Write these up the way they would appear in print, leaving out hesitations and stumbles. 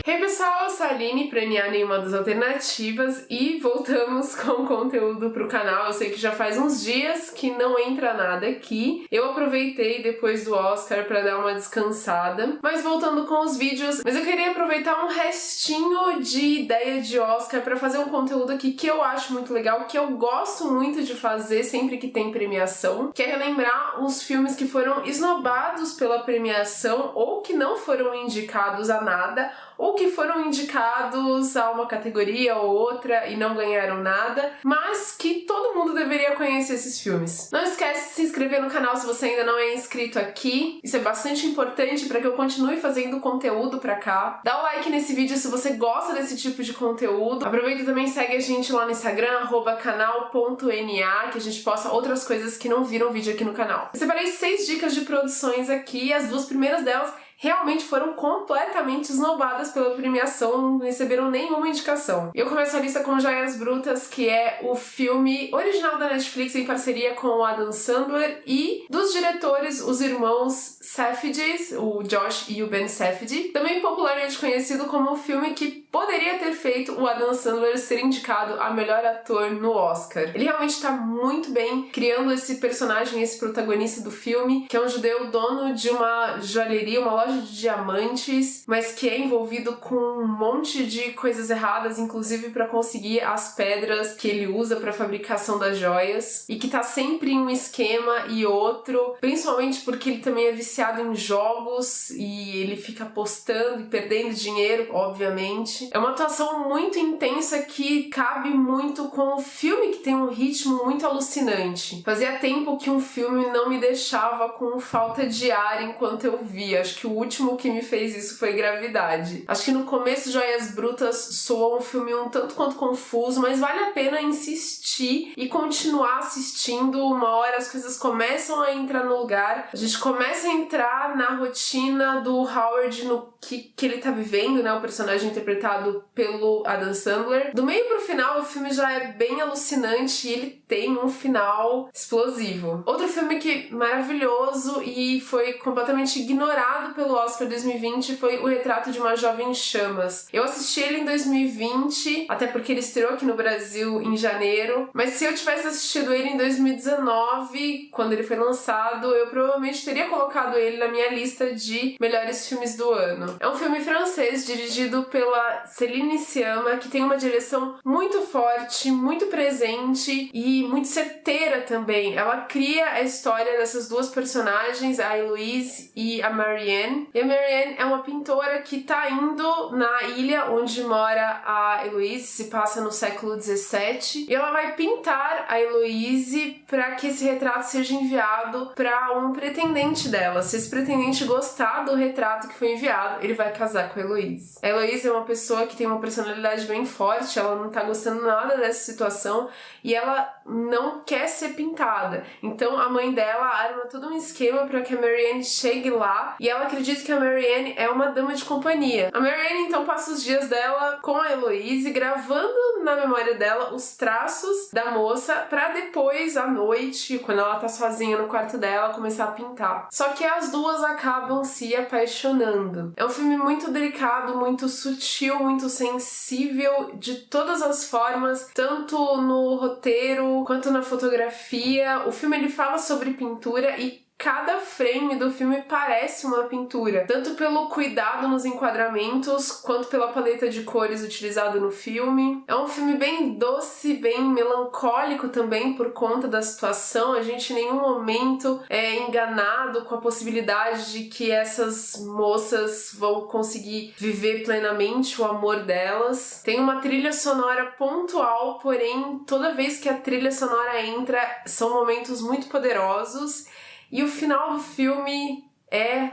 Hey pessoal, eu sou a Aline, premiada em Modas Alternativas, e voltamos com conteúdo pro canal. Eu sei que já faz uns dias que não entra nada aqui. Eu aproveitei depois do Oscar pra dar uma descansada, mas voltando com os vídeos. Mas eu queria aproveitar um restinho de ideia de Oscar pra fazer um conteúdo aqui que eu acho muito legal, que eu gosto muito de fazer sempre que tem premiação, que é relembrar os filmes que foram esnobados pela premiação ou que não foram indicados a nada, ou que foram indicados a uma categoria ou outra e não ganharam nada, mas que todo mundo deveria conhecer esses filmes. Não esquece de se inscrever no canal se você ainda não é inscrito aqui, isso é bastante importante para que eu continue fazendo conteúdo pra cá. Dá o like nesse vídeo se você gosta desse tipo de conteúdo. Aproveita e também segue a gente lá no Instagram, @canal.na, que a gente posta outras coisas que não viram vídeo aqui no canal. Eu separei 6 dicas de produções aqui, e as 2 primeiras delas realmente foram completamente esnobadas pela premiação, não receberam nenhuma indicação. Eu começo a lista com Joias Brutas, que é o filme original da Netflix em parceria com o Adam Sandler e dos diretores, os irmãos Safdie, o Josh e o Ben Safdie, também popularmente conhecido como o filme que poderia ter feito o Adam Sandler ser indicado a melhor ator no Oscar. Ele realmente está muito bem criando esse personagem, esse protagonista do filme, que é um judeu dono de uma joalheria, uma loja de diamantes, mas que é envolvido com um monte de coisas erradas, inclusive para conseguir as pedras que ele usa para fabricação das joias, e que tá sempre em um esquema e outro, principalmente porque ele também é viciado em jogos e ele fica apostando e perdendo dinheiro, obviamente. É uma atuação muito intensa que cabe muito com o filme, que tem um ritmo muito alucinante. Fazia tempo que um filme não me deixava com falta de ar enquanto eu via. Acho que o último que me fez isso foi Gravidade. Acho que no começo Joias Brutas soa um filme um tanto quanto confuso, mas vale a pena insistir e continuar assistindo. Uma hora as coisas começam a entrar no lugar, a gente começa a entrar na rotina do Howard, no que ele tá vivendo, né, o personagem interpretado pelo Adam Sandler. Do meio pro final o filme já é bem alucinante e ele tem um final explosivo. Outro filme que maravilhoso e foi completamente ignorado pelo Oscar 2020 foi O Retrato de uma Jovem em Chamas. Eu assisti ele em 2020, até porque ele estreou aqui no Brasil em janeiro, mas se eu tivesse assistido ele em 2019, quando ele foi lançado, eu provavelmente teria colocado ele na minha lista de melhores filmes do ano. É um filme francês dirigido pela Céline Sciamma, que tem uma direção muito forte, muito presente e muito certeira também. Ela cria a história dessas 2 personagens, a Heloise e a Marianne. E a Marianne é uma pintora que tá indo na ilha onde mora a Heloise, se passa no século XVII, e ela vai pintar a Heloise para que esse retrato seja enviado para um pretendente dela. Se esse pretendente gostar do retrato que foi enviado, ele vai casar com a Heloise. A Heloise é uma pessoa que tem uma personalidade bem forte, ela não tá gostando nada dessa situação e ela não quer ser pintada. Então a mãe dela arma todo um esquema para que a Marianne chegue lá, e ela acredita que a Marianne é uma dama de companhia. A Marianne então passa os dias dela com a Heloise, gravando na memória dela os traços da moça para depois, à noite, quando ela tá sozinha no quarto dela, começar a pintar. Só que as 2 acabam se apaixonando. É um filme muito delicado, muito sutil, muito sensível de todas as formas, tanto no roteiro quanto na fotografia. O filme ele fala sobre pintura e cada frame do filme parece uma pintura, tanto pelo cuidado nos enquadramentos, quanto pela paleta de cores utilizada no filme. É um filme bem doce, bem melancólico também por conta da situação. A gente em nenhum momento é enganado com a possibilidade de que essas moças vão conseguir viver plenamente o amor delas. Tem uma trilha sonora pontual, porém toda vez que a trilha sonora entra, são momentos muito poderosos. E o final do filme é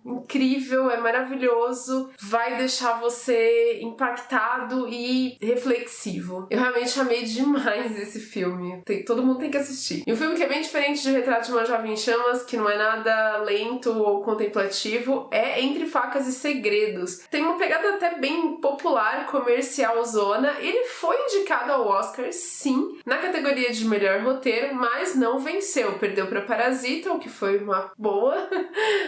incrível, é maravilhoso, vai deixar você impactado e reflexivo. Eu realmente amei demais esse filme. Todo mundo tem que assistir. E um filme que é bem diferente de Retrato de uma Jovem em Chamas, que não é nada lento ou contemplativo, é Entre Facas e Segredos. Tem uma pegada até bem popular, comercial zona. Ele foi indicado ao Oscar, sim, na categoria de melhor roteiro, mas não venceu. Perdeu para Parasita, o que foi uma boa,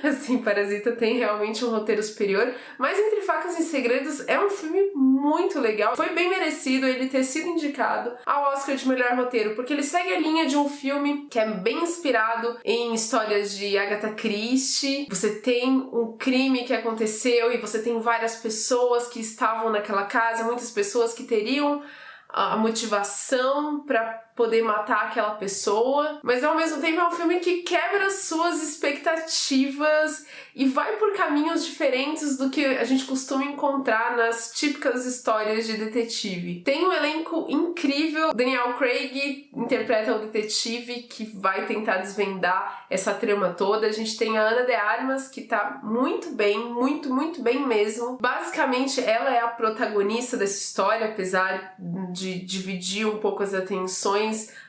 assim, Parasita, e Parasita tem realmente um roteiro superior, mas Entre Facas e Segredos é um filme muito legal. Foi bem merecido ele ter sido indicado ao Oscar de melhor roteiro, porque ele segue a linha de um filme que é bem inspirado em histórias de Agatha Christie. Você tem um crime que aconteceu e você tem várias pessoas que estavam naquela casa, muitas pessoas que teriam a motivação para poder matar aquela pessoa, mas ao mesmo tempo é um filme que quebra suas expectativas e vai por caminhos diferentes do que a gente costuma encontrar nas típicas histórias de detetive. Tem um elenco incrível, Daniel Craig interpreta o detetive que vai tentar desvendar essa trama toda. A gente tem a Ana de Armas, que tá muito bem, muito bem mesmo. Basicamente, ela é a protagonista dessa história, apesar de dividir um pouco as atenções.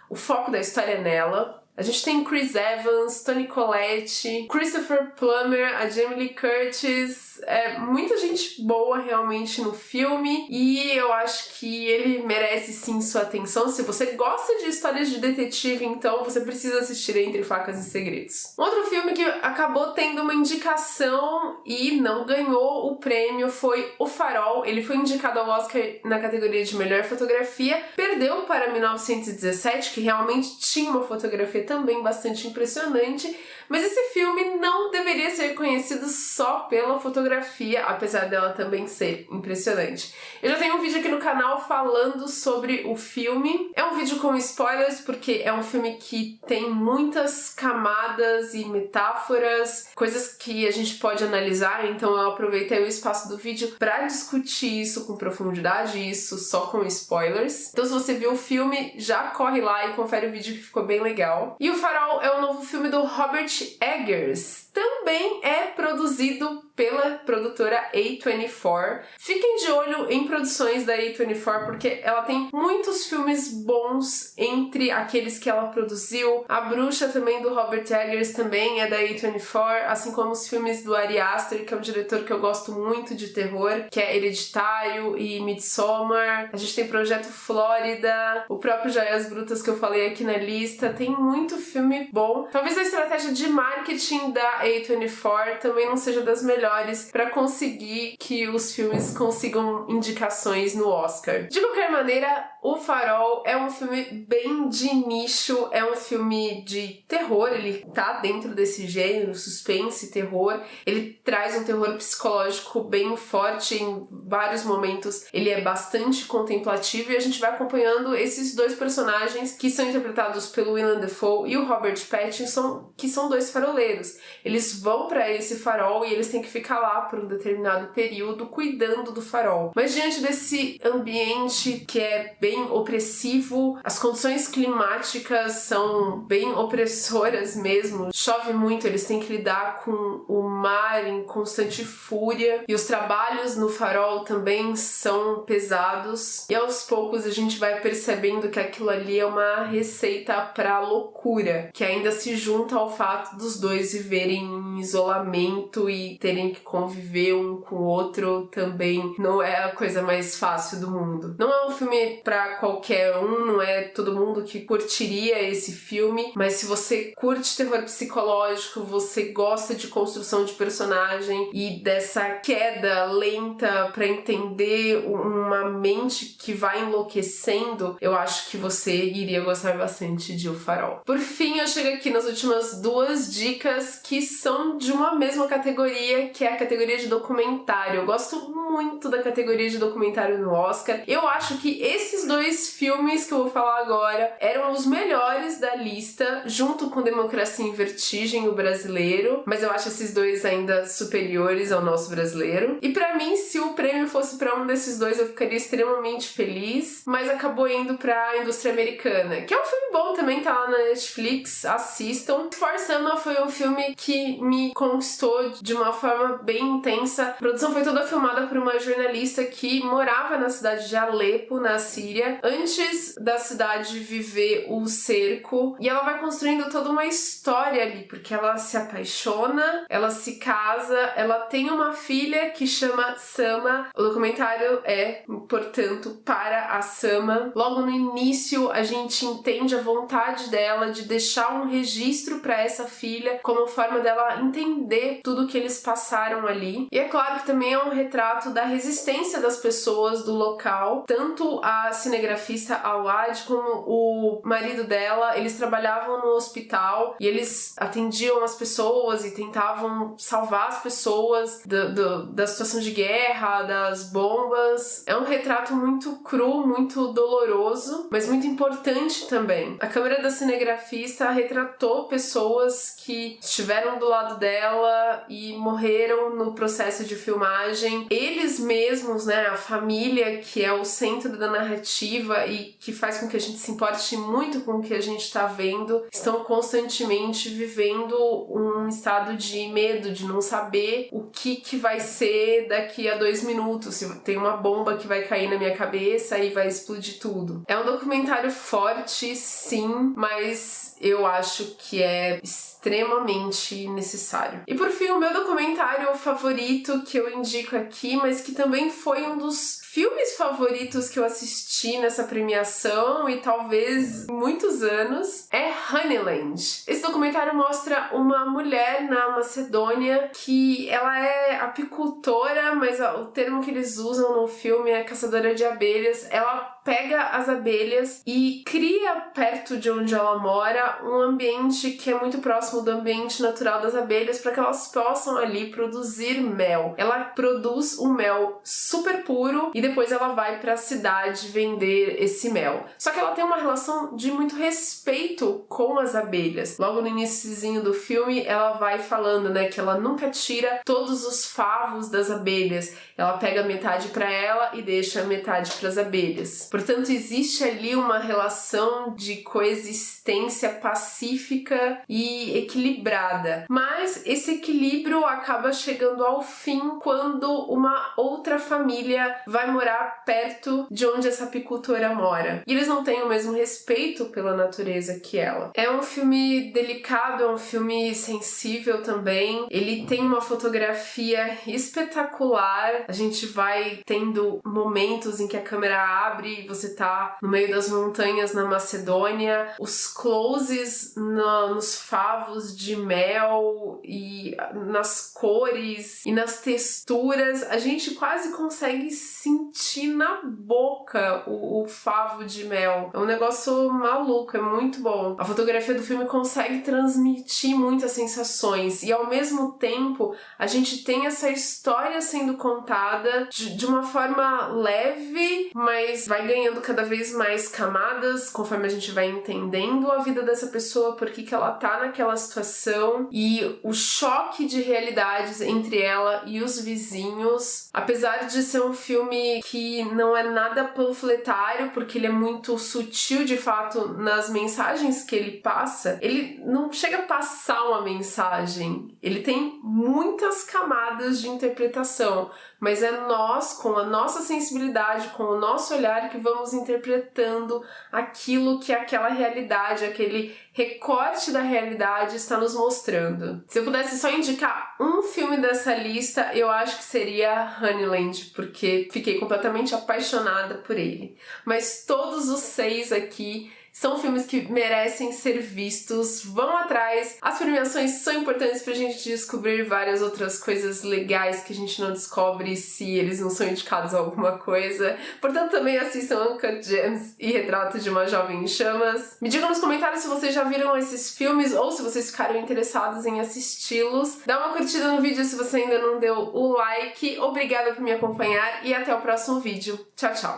O foco da história é nela. A gente tem Chris Evans, Toni Collette, Christopher Plummer, a Jamie Lee Curtis, muita gente boa realmente no filme, e eu acho que ele merece sim sua atenção. Se você gosta de histórias de detetive, então você precisa assistir Entre Facas e Segredos. Um outro filme que acabou tendo uma indicação e não ganhou o prêmio foi O Farol. Ele foi indicado ao Oscar na categoria de melhor fotografia, perdeu para 1917, que realmente tinha uma fotografia também bastante impressionante, mas esse filme não deveria ser conhecido só pela fotografia, apesar dela também ser impressionante. Eu já tenho um vídeo aqui no canal falando sobre o filme. É um vídeo com spoilers, porque é um filme que tem muitas camadas e metáforas, coisas que a gente pode analisar, então eu aproveitei o espaço do vídeo para discutir isso com profundidade, isso só com spoilers. Então se você viu o filme, já corre lá e confere o vídeo que ficou bem legal. E O Farol é o novo filme do Robert Eggers. Também é produzido pela produtora A24. Fiquem de olho em produções da A24, porque ela tem muitos filmes bons entre aqueles que ela produziu. A Bruxa, também do Robert Eggers, também é da A24, assim como os filmes do Ari Aster, que é um diretor que eu gosto muito de terror, que é Hereditário e Midsommar. A gente tem Projeto Flórida, o próprio Joias Brutas que eu falei aqui na lista. Tem muito filme bom. Talvez a estratégia de marketing da A24 também não seja das melhores para conseguir que os filmes consigam indicações no Oscar. De qualquer maneira, O Farol é um filme bem de nicho, é um filme de terror, ele tá dentro desse gênero, suspense, terror. Ele traz um terror psicológico bem forte, em vários momentos ele é bastante contemplativo, e a gente vai acompanhando esses dois personagens que são interpretados pelo Willem Dafoe e o Robert Pattinson, que são dois faroleiros. Eles vão para esse farol e eles têm que ficar lá por um determinado período cuidando do farol. Mas diante desse ambiente que é bem opressivo, as condições climáticas são bem opressoras mesmo. Chove muito, eles têm que lidar com o mar em constante fúria, e os trabalhos no farol também são pesados, e aos poucos a gente vai percebendo que aquilo ali é uma receita pra loucura, que ainda se junta ao fato dos dois viverem em isolamento e terem que conviver um com o outro. Também não é a coisa mais fácil do mundo. Não é um filme pra qualquer um, não é todo mundo que curtiria esse filme, mas se você curte terror psicológico, você gosta de construção de personagem e dessa queda lenta pra entender uma mente que vai enlouquecendo, eu acho que você iria gostar bastante de O Farol. Por fim, eu chego aqui nas últimas duas dicas que são de uma mesma categoria, que é a categoria de documentário. Eu gosto muito da categoria de documentário no Oscar. Eu acho que esses dois filmes que eu vou falar agora eram os melhores da lista, junto com Democracia em Vertigem, o brasileiro, mas eu acho esses dois ainda superiores ao nosso brasileiro. E pra mim, se o prêmio fosse pra um desses dois, eu ficaria extremamente feliz, mas acabou indo pra Indústria Americana, que é um filme bom também, tá lá na Netflix, assistam. For Sama foi um filme que me conquistou de uma forma bem intensa. A produção foi toda filmada por uma jornalista que morava na cidade de Alepo, na Síria, filha antes da cidade viver o cerco, e ela vai construindo toda uma história ali, porque ela se apaixona, ela se casa, ela tem uma filha que chama Sama. O documentário é, portanto, para a Sama. Logo no início a gente entende a vontade dela de deixar um registro para essa filha como forma dela entender tudo que eles passaram ali. E é claro que também é um retrato da resistência das pessoas do local, tanto a cinegrafista Awad como o marido dela, eles trabalhavam no hospital e eles atendiam as pessoas e tentavam salvar as pessoas da situação de guerra, das bombas. É um retrato muito cru, muito doloroso, mas muito importante também. A câmera da cinegrafista retratou pessoas que estiveram do lado dela e morreram no processo de filmagem. Eles mesmos, né, a família, que é o centro da narrativa e que faz com que a gente se importe muito com o que a gente está vendo, estão constantemente vivendo um estado de medo, de não saber o que vai ser daqui a 2 minutos, se tem uma bomba que vai cair na minha cabeça e vai explodir tudo. É um documentário forte, sim, mas eu acho que é extremamente necessário. E por fim, o meu documentário favorito que eu indico aqui, mas que também foi um dos filmes favoritos que eu assisti nessa premiação e talvez muitos anos, é Honeyland. Esse documentário mostra uma mulher na Macedônia que ela é apicultora, mas o termo que eles usam no filme é caçadora de abelhas. Ela pega as abelhas e cria perto de onde ela mora um ambiente que é muito próximo do ambiente natural das abelhas para que elas possam ali produzir mel. Ela produz um mel super puro e depois ela vai para a cidade vender esse mel. Só que ela tem uma relação de muito respeito com as abelhas. Logo no iniciozinho do filme, ela vai falando, né, que ela nunca tira todos os favos das abelhas. Ela pega metade para ela e deixa metade para as abelhas. Portanto, existe ali uma relação de coexistência pacífica e equilibrada. Mas esse equilíbrio acaba chegando ao fim quando uma outra família vai morar perto de onde essa apicultora mora. E eles não têm o mesmo respeito pela natureza que ela. É um filme delicado, é um filme sensível também. Ele tem uma fotografia espetacular. A gente vai tendo momentos em que a câmera abre e você tá no meio das montanhas na Macedônia. Os closes nos favos de mel e nas cores e nas texturas. A gente quase consegue sentir na boca o favo de mel. É um negócio maluco, é muito bom. A fotografia do filme consegue transmitir muitas sensações e ao mesmo tempo a gente tem essa história sendo contada de uma forma leve, mas vai ganhando cada vez mais camadas conforme a gente vai entendendo a vida dessa pessoa, por que ela tá naquela situação e o choque de realidades entre ela e os vizinhos. Apesar de ser um filme que não é nada panfletário, porque ele é muito sutil de fato nas mensagens que ele passa, ele não chega a passar uma mensagem, ele tem muitas camadas de interpretação, mas é nós, com a nossa sensibilidade, com o nosso olhar, que vamos interpretando aquilo que aquela realidade, aquele recorte da realidade está nos mostrando. Se eu pudesse só indicar um filme dessa lista, eu acho que seria Honeyland, porque fiquei completamente apaixonada por ele. Mas todos os 6 aqui são filmes que merecem ser vistos, vão atrás. As premiações são importantes pra gente descobrir várias outras coisas legais que a gente não descobre se eles não são indicados a alguma coisa. Portanto, também assistam Uncut Gems e Retrato de uma Jovem em Chamas. Me digam nos comentários se vocês já viram esses filmes ou se vocês ficaram interessados em assisti-los. Dá uma curtida no vídeo se você ainda não deu o like. Obrigada por me acompanhar e até o próximo vídeo. Tchau, tchau!